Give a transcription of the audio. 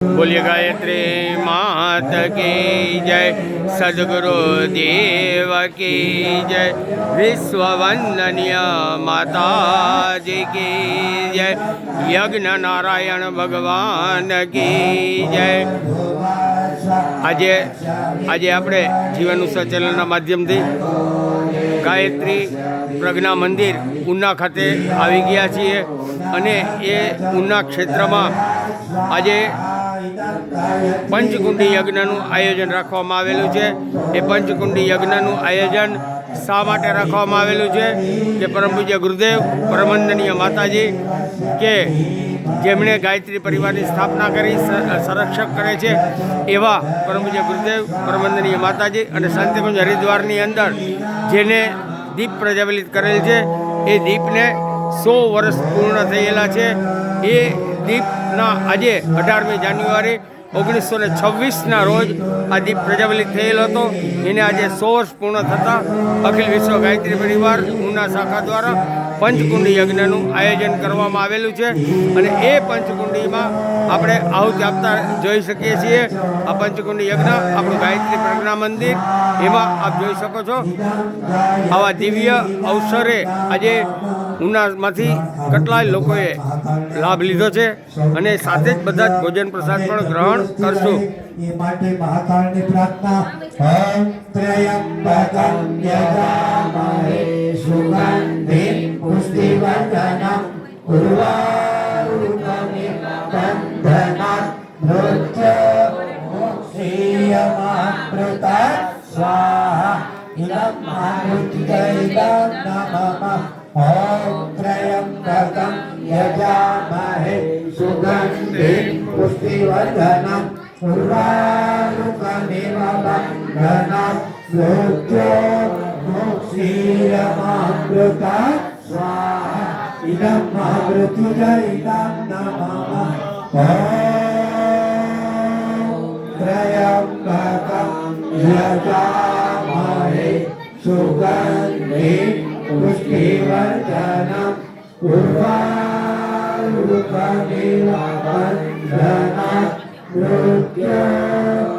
बोलिए गायत्री मात की जय, सद्गुरु देव की जय, विश्व वंदनीय माता जी की जय, यज्ञ नारायण भगवान की जय। આજે આજે આપણે જીવન ઉત્સવ ચેનલના માધ્યમથી ગાયત્રી પ્રજ્ઞા મંદિર ઉના ખાતે આવી ગયા છીએ અને એ ઉના ક્ષેત્રમાં આજે પંચકુંડી યજ્ઞનું આયોજન રાખવામાં આવેલું છે। એ પંચકુંડી યજ્ઞનું આયોજન શા માટે રાખવામાં આવેલું છે કે પરમ પૂજ્ય ગુરુદેવ પરમવંદનીય માતાજી કે જેમણે ગાયત્રી પરિવારની સ્થાપના કરી સંરક્ષક કરે છે એવા પરમ પૂજ્ય ગુરુદેવ પરમવંદનીય માતાજી અને શાંતિકુંજ હરિદ્વારની અંદર જેને દીપ પ્રજ્વલિત કરેલ છે એ દીપને 100 વર્ષ પૂર્ણ થયેલા છે। એ દીપના આજે 18મી જાન્યુઆરી 1926ના રોજ આ દીપ પ્રજ્વલિત થયેલો હતો। એને આજે 100 વર્ષ પૂર્ણ થતાં અખિલ વિશ્વ ગાયત્રી પરિવાર ઉના શાખા દ્વારા પંચકુંડી યજ્ઞનું આયોજન કરવામાં આવેલું છે અને એ પંચકુંડીમાં આપણે આહુતિ આપતા જોઈ શકીએ છીએ। આ પંચકુંડી યજ્ઞ આપણું ગાયત્રી પ્રજ્ઞા મંદિર એમાં આપ જોઈ શકો છો। આવા દિવ્ય અવસરે આજે ઉનામાંથી કેટલાય લોકોએ લાભ લીધો છે અને સાથે જ બધા જ ભોજન પ્રસાદ પણ ગ્રહણ કરશું। એ માટે મહાકાળની પ્રાર્થના ઓમ ત્રયંબકં યજામહે સુગંધિં પુષ્ટિવર્ધનં ઉર્વારુકમિવ બંધનાत् મૃત્યુમોક્ષીયમામૃતાत् સ્વાહા ઇદં મહામૃત્યુદૈવં નમઃ। ઓમ ત્રયંબકં યજામહે સુગંધિં પુષ્ટિવર્ધનં ઉર્વારુકમિવ બંધનાत् મૃત્યુમોક્ષીયમામૃતાत् સ્વાહા ઇદં મહામૃત્યુદૈવં નમઃ। ઓમ ત્રયંબકં યજામહે સુગંધિં પુષ્ટિવર્ધનં ઉર્વારુકમિવ બંધનાत् મૃત્યુમોક્ષીયમામૃતાत्